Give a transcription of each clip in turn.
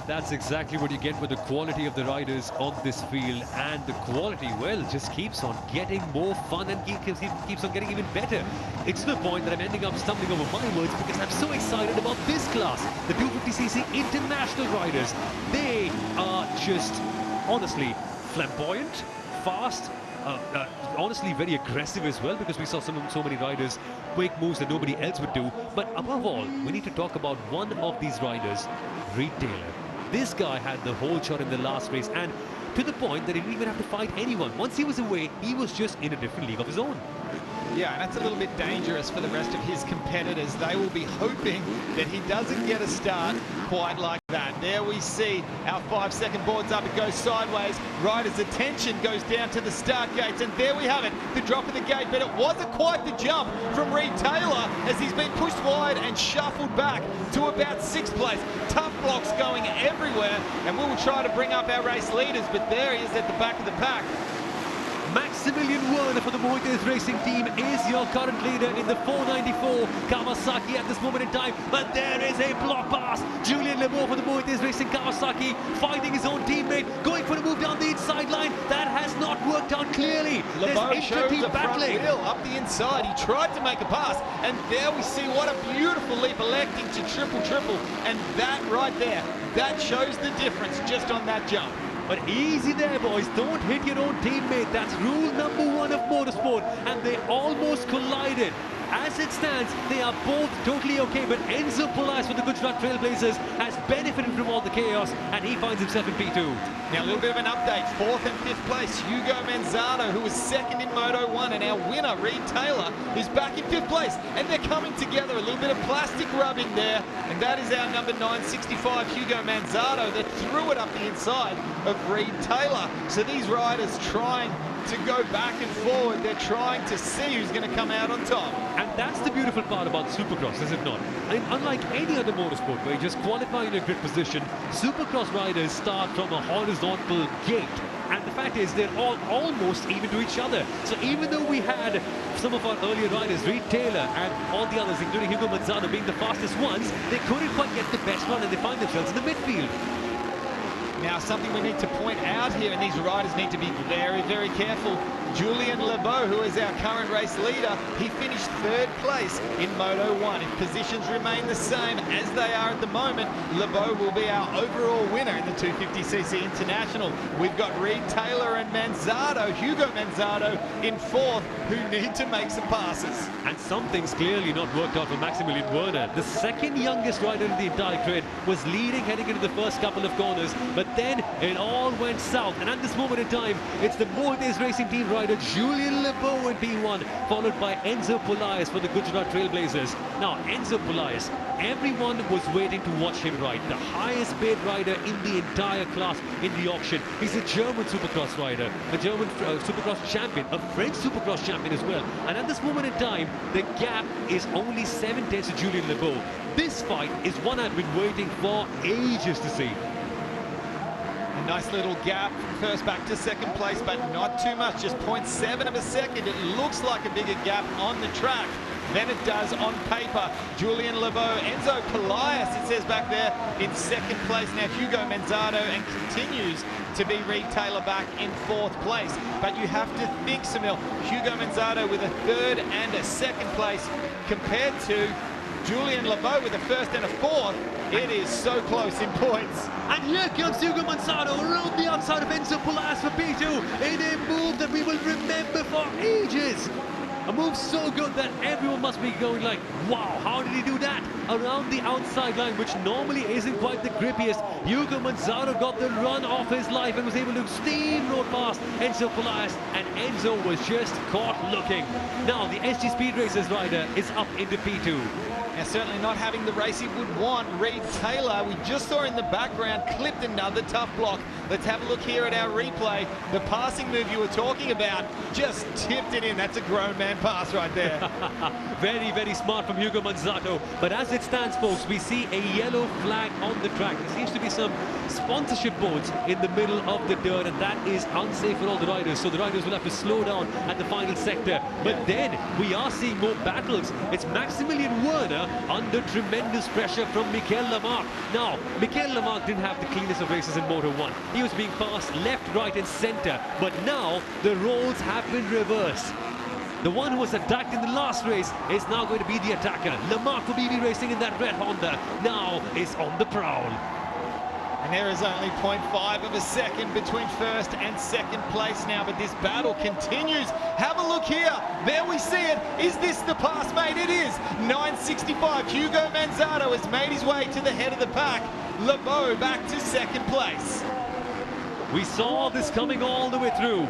And that's exactly what you get with the quality of the riders on this field. And the quality, well, just keeps on getting more fun and keeps on getting even better. It's to the point that I'm ending up stumbling over my words because I'm so excited about this class. The 250cc International riders. They are just, honestly, flamboyant, fast, honestly very aggressive as well, because we saw so many riders make moves that nobody else would do. But above all, we need to talk about one of these riders, Reed Taylor. This guy had the whole shot in the last race, and to the point that he didn't even have to fight anyone. Once he was away, he was just in a different league of his own. Yeah, and that's a little bit dangerous for the rest of his competitors. They will be hoping that he doesn't get a start quite like that. There we see our 5-second boards up. It goes sideways. Rider's attention goes down to the start gates, and there we have it, the drop of the gate. But it wasn't quite the jump from Reed Taylor, as he's been pushed wide and shuffled back to about 6th place. Tough blocks going everywhere, and we will try to bring up our race leaders, but there he is at the back of the pack. Maximilian Werner for the Moto Racing team is your current leader in the 494 Kawasaki at this moment in time. But there is a block pass. Julien Leboeuf for the Moto Racing Kawasaki fighting his own teammate, going for a move down the inside line. That has not worked out clearly. Leboeuf shows the front wheel up the inside. He tried to make a pass, and there we see what a beautiful leap, electing to triple. And that right there, that shows the difference just on that jump. But easy there, boys. Don't hit your own teammate. That's rule number 1 of motorsport. And they almost collided. As it stands, they are both totally okay, but Enzo Polaris for the Gujarat Trailblazers has benefited from all the chaos, and he finds himself in P2. Now, a little bit of an update. 4th and 5th place, Hugo Manzardo, who was 2nd in Moto 1, and our winner, Reed Taylor, is back in 5th place, and they're coming together. A little bit of plastic rubbing there, and that is our number 965, Hugo Manzardo, that threw it up the inside of Reed Taylor. So these riders trying to go back and forward. They're trying to see who's going to come out on top. And that's the beautiful part about Supercross, is it not? I mean, unlike any other motorsport where you just qualify in a grid position, Supercross riders start from a horizontal gate. And the fact is, they're all almost even to each other. So even though we had some of our earlier riders, Reed Taylor and all the others, including Hugo Manzardo, being the fastest ones, they couldn't quite get the best run, and they find themselves in the midfield. Now, something we need to point out here, and these riders need to be very, very careful. Julien Leboeuf, who is our current race leader, he finished 3rd place in Moto 1. If positions remain the same as they are at the moment, Leboeuf will be our overall winner in the 250cc International. We've got Reed Taylor and Manzardo, Hugo Manzardo, in 4th, who need to make some passes. And something's clearly not worked out for Maximilian Werner. The 2nd youngest rider in the entire grid was leading heading into the first couple of corners, but then it all went south. And at this moment in time, it's the Moto Racing team rider Julien Leboeuf in P1, followed by Enzo Polaris for the Gujarat Trailblazers. Now, Enzo Polaris, everyone was waiting to watch him ride. The highest paid rider in the entire class in the auction. He's a German Supercross rider, a German Supercross champion, a French Supercross champion as well. And at this moment in time, the gap is only 7 tenths to Julien Leboeuf. This fight is one I've been waiting for ages to see. A nice little gap from 1st back to 2nd place, but not too much, just 0.7 of a second. It looks like a bigger gap on the track than it does on paper. Julien Leboeuf, Enzo Polaris, it says back there, in 2nd place. Now Hugo Manzardo, and continues to be Reed Taylor back in 4th place. But you have to think, Samil, Hugo Manzardo with a 3rd and a 2nd place compared to Julien Leboeuf with a 1st and a 4th. It is so close in points. And here comes Hugo Manzardo around the outside of Enzo Polaris for P2 in a move that we will remember for ages. A move so good that everyone must be going like, wow, how did he do that? Around the outside line, which normally isn't quite the grippiest. Hugo Manzardo got the run of his life and was able to steamroll past Enzo Polaris, and Enzo was just caught looking. Now the SG Speed Racers rider is up into P2. Now, certainly not having the race he would want. Reed Taylor, we just saw in the background, clipped another tough block. Let's have a look here at our replay. The passing move you were talking about just tipped it in. That's a grown man pass right there. Very, very smart from Hugo Manzardo. But as it stands, folks, we see a yellow flag on the track. There seems to be some sponsorship boards in the middle of the dirt, and that is unsafe for all the riders. So the riders will have to slow down at the final sector. But then we are seeing more battles. It's Maximilian Werner Taylor under tremendous pressure from Michael Lamarck. Now, Michael Lamarck didn't have the cleanest of races in Moto 1. He was being passed left, right and centre. But now, the roles have been reversed. The one who was attacked in the last race is now going to be the attacker. Lamarck for BB Racing in that red Honda now is on the prowl. And there is only 0.5 of a second between first and second place now, but this battle continues. Have a look here. There we see it. Is this the pass, mate? It is. 9:65. Hugo Manzardo has made his way to the head of the pack. Lebeau back to second place. We saw this coming all the way through.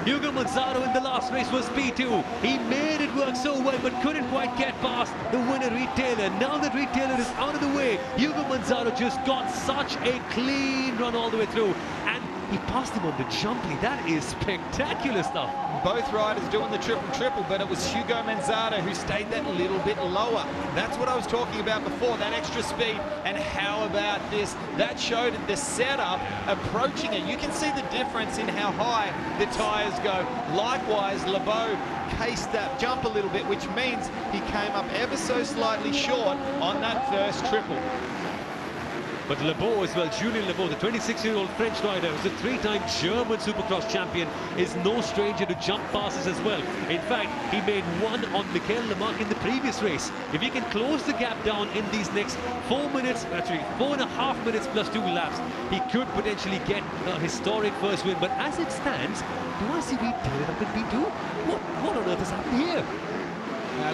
Hugo Manzardo in the last race was P2. He made it work so well, but couldn't quite get past the winner, Reed Taylor. Now that Reed Taylor is out of the way, Hugo Manzardo just got such a clean run all the way through. And he passed him on the jumpy. That is spectacular stuff. Both riders doing the triple, but it was Hugo Manzardo who stayed that little bit lower. That's what I was talking about before, that extra speed. And how about this? That showed the setup approaching it. You can see the difference in how high the tyres go. Likewise, Lebeau cased that jump a little bit, which means he came up ever so slightly short on that first triple. But Lebeau as well, Julien Lebeau, the 26-year-old French rider who's a three-time German Supercross champion, is no stranger to jump passes as well. In fact, he made one on Michael Lamarck in the previous race. If he can close the gap down in these next 4 minutes, actually 4.5 minutes plus 2 laps, he could potentially get a historic first win. But as it stands, do I see Reed Taylor up in P2? What on earth is happening here?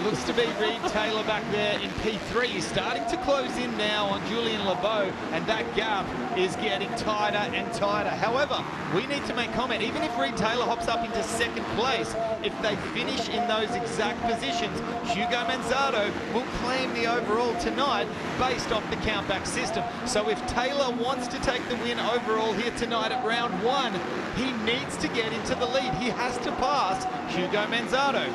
Looks to be Reed Taylor back there in P3. He's starting to close in now on Julien Lebeau, and that gap is getting tighter and tighter. However, we need to make comment, even if Reed Taylor hops up into second place, if they finish in those exact positions, Hugo Manzardo will claim the overall tonight based off the countback system. So if Taylor wants to take the win overall here tonight at round 1, he needs to get into the lead. He has to pass Hugo Manzardo.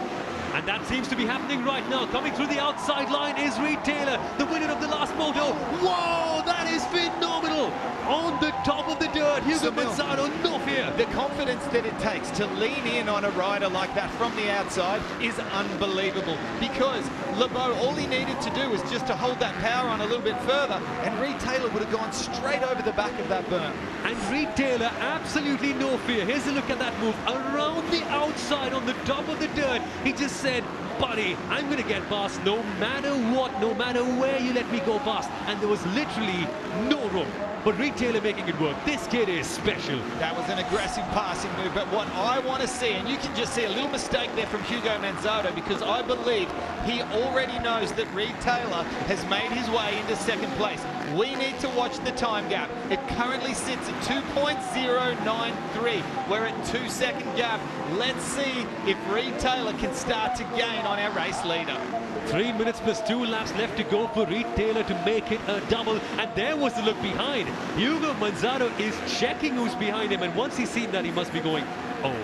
And that seems to be happening right now. Coming through the outside line is Reed Taylor, the winner of the last moto. Whoa, that is phenomenal! On the top of the dirt, Hugo Manzardo, no fear. The confidence that it takes to lean in on a rider like that from the outside is unbelievable. Because Lebeau, all he needed to do was just to hold that power on a little bit further, and Reed Taylor would have gone straight over the back of that berm. And Reed Taylor, absolutely no fear. Here's a look at that move. Around the outside on the top of the dirt, he just said, buddy, I'm going to get past no matter what, no matter where you let me go past. And there was literally no room. But Reed Taylor making it work. This kid is special. That was an aggressive passing move, but what I want to see, and you can just see a little mistake there from Hugo Manzardo, because I believe he already knows that Reed Taylor has made his way into second place. We need to watch the time gap. It currently sits at 2.093. We're at 2-second gap. Let's see if Reed Taylor can start to gain on our race leader. 3 minutes plus 2 laps left to go for Reed Taylor to make it a double. And there was the look behind. Hugo Manzardo is checking who's behind him. And once he's seen that, he must be going, oh,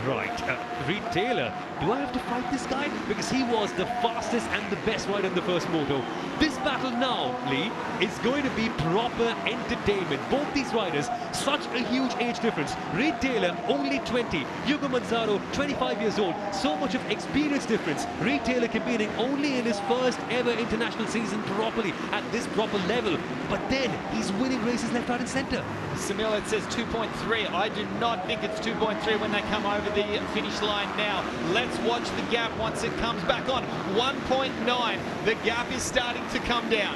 right. Reed Taylor, do I have to fight this guy? Because he was the fastest and the best rider in the first moto. This battle now, Lee, is going to be proper entertainment. Both these riders, such a huge age difference. Reed Taylor, only 20. Hugo Manzardo, 25 years old. So much of experience difference. Reed Taylor competing only in his first ever international season properly at this proper level. But then he's winning races left, right and centre. Samil, it says 2.3. I do not think it's 2.3 when they come over the finish line now. Let's watch the gap once it comes back on. 1.9. The gap is starting to come down.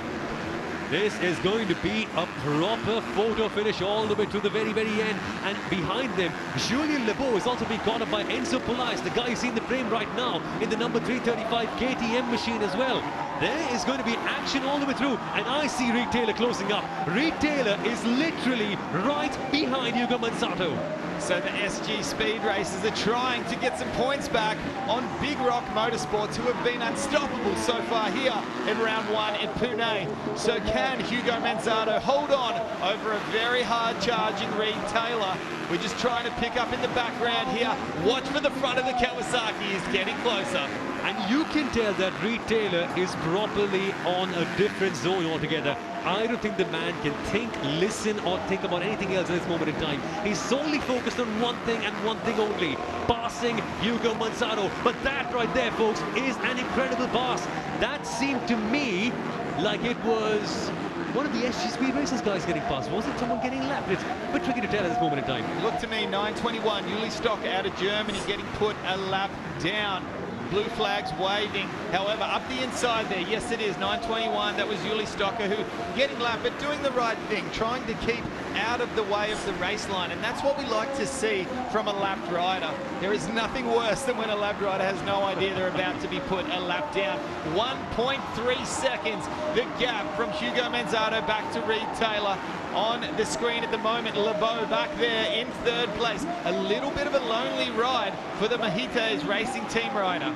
This is going to be a proper photo finish all the way to the very, very end. And behind them, Julien Lebeau is also being caught up by Enzo Police, the guy you see in the frame right now in the number 335 KTM machine as well. There is going to be action all the way through, and I see Reed Taylor closing up. Reed Taylor is literally right behind Hugo Manzardo. So the SG Speed Racers are trying to get some points back on Big Rock Motorsports, who have been unstoppable so far here in round 1 in Pune. So can Hugo Manzardo hold on over a very hard charging Reed Taylor? We're just trying to pick up in the background here. Watch for the front of the Kawasaki. He's getting closer. And you can tell that Reed Taylor is properly on a different zone altogether. I don't think the man can think, listen, or think about anything else at this moment in time. He's solely focused on one thing and one thing only, passing Hugo Manzano. But that right there, folks, is an incredible pass. That seemed to me like it was one of the SG Speed Racers guys getting past. Was it someone getting lapped? It's a bit tricky to tell at this moment in time. Look to me, 9:21, Uli Stocker out of Germany getting put a lap down. Blue flags waving. However, up the inside there, yes it is, 9:21, that was Uli Stocker who getting lapped, but doing the right thing, trying to keep out of the way of the race line, and that's what we like to see from a lapped rider. There is nothing worse than when a lapped rider has no idea they're about to be put a lap down. 1.3 seconds, the gap from Hugo Manzano back to Reed Taylor. On the screen at the moment, Lebeau back there in third place. A little bit of a lonely ride for the Mojitos Racing Team rider.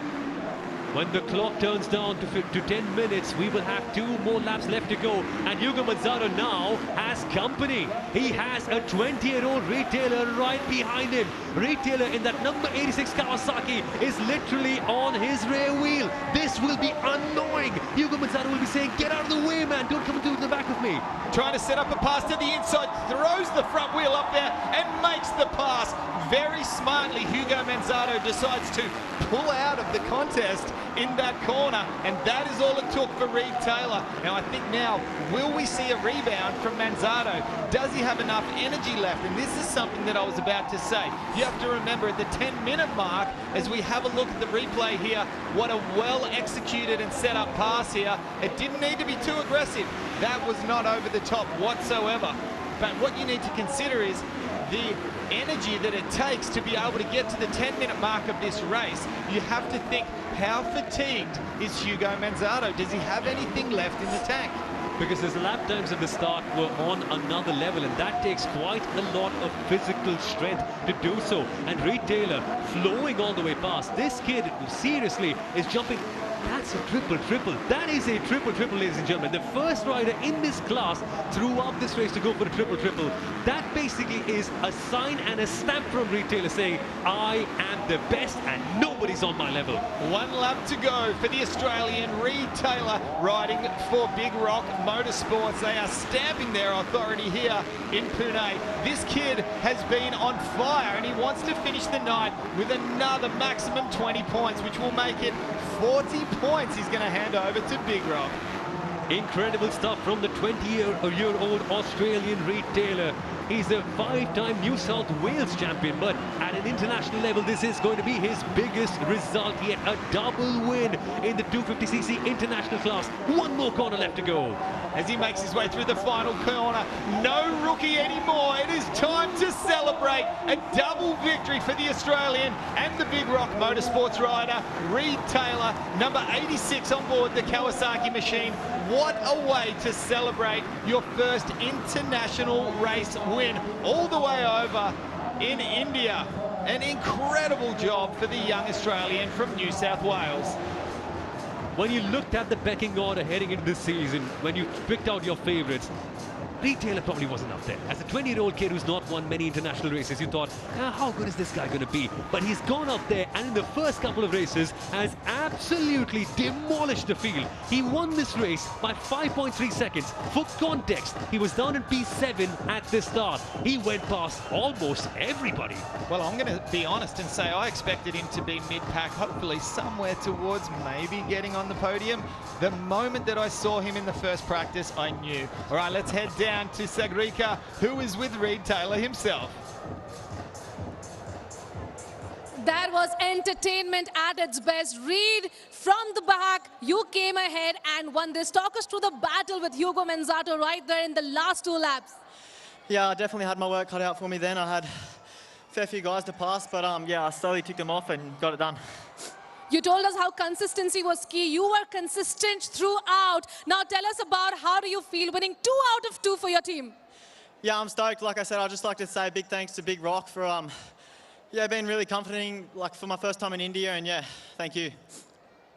When the clock turns down to 10 minutes, we will have 2 more laps left to go. And Hugo Manzano now has company. He has a 20-year-old Reed Taylor right behind him. Reed Taylor in that number 86 Kawasaki is literally on his rear wheel. This will be annoying. Hugo Manzano will be saying, get out of the way, man. Don't come into the back of me. Trying to set up a pass to the inside, throws the front wheel up there and makes the pass. Very smartly, Hugo Manzano decides to pull out of the contest in that corner, and that is all it took for Reed Taylor. Now I think now, will we see a rebound from Manzano? Does he have enough energy left? And this is something that I was about to say. You have to remember at the 10-minute mark, as we have a look at the replay here, what a well-executed and set up pass here. It didn't need to be too aggressive. That was not over the top whatsoever. But what you need to consider is the energy that it takes to be able to get to the 10-minute mark of this race. You have to think, how fatigued is Hugo Manzano? Does he have anything left in the tank? Because his lap times at the start were on another level, and that takes quite a lot of physical strength to do so. And Reed Taylor flowing all the way past. This kid seriously is jumping. That's a triple. That is a triple, ladies and gentlemen. The first rider in this class throughout this race to go for a triple. That basically is a sign and a stamp from Reed Taylor saying, I am the best and nobody's on my level. 1 lap to go for the Australian Reed Taylor riding for Big Rock Motorsports. They are stamping their authority here in Pune. This kid has been on fire and he wants to finish the night with another maximum 20 points, which will make it 40 points he's going to hand over to Big Rock. Incredible stuff from the 20-year-old Australian Reed Taylor. He's a 5-time New South Wales champion, but at an international level, this is going to be his biggest result yet. A double win in the 250cc international class. 1 more corner left to go. As he makes his way through the final corner, no rookie anymore. It is time to celebrate a double victory for the Australian and the Big Rock Motorsports rider, Reed Taylor, number 86 on board the Kawasaki machine. What a way to celebrate your first international race win all the way over in India. An incredible job for the young Australian from New South Wales. When you looked at the pecking order heading into this season, when you picked out your favourites, Reed Taylor probably wasn't up there. As a 20-year-old kid who's not won many international races, you thought, how good is this guy going to be? But he's gone up there and in the first couple of races has absolutely demolished the field. He won this race by 5.3 seconds. For context, he was down in P7 at the start. He went past almost everybody. Well, I'm going to be honest and say I expected him to be mid-pack, hopefully somewhere towards maybe getting on the podium. The moment that I saw him in the first practice, I knew. All right, let's head down to Sagrika, who is with Reed Taylor himself. That was entertainment at its best. Reed, from the back, you came ahead and won this. Talk us through the battle with Hugo Manzano right there in the last 2 laps. Yeah, I definitely had my work cut out for me then. I had a fair few guys to pass, but yeah, I slowly ticked them off and got it done. You told us how consistency was key. You were consistent throughout. Now tell us about how do you feel winning 2 out of 2 for your team? Yeah, I'm stoked. Like I said, I'd just like to say big thanks to Big Rock for being really comforting, like for my first time in India, and yeah, thank you.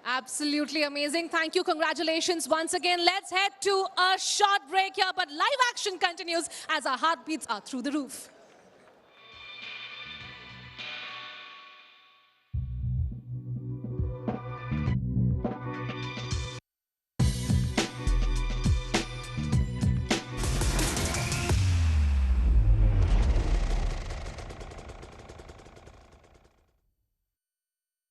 Absolutely amazing. Thank you. Congratulations once again. Let's head to a short break here, but live action continues as our heartbeats are through the roof.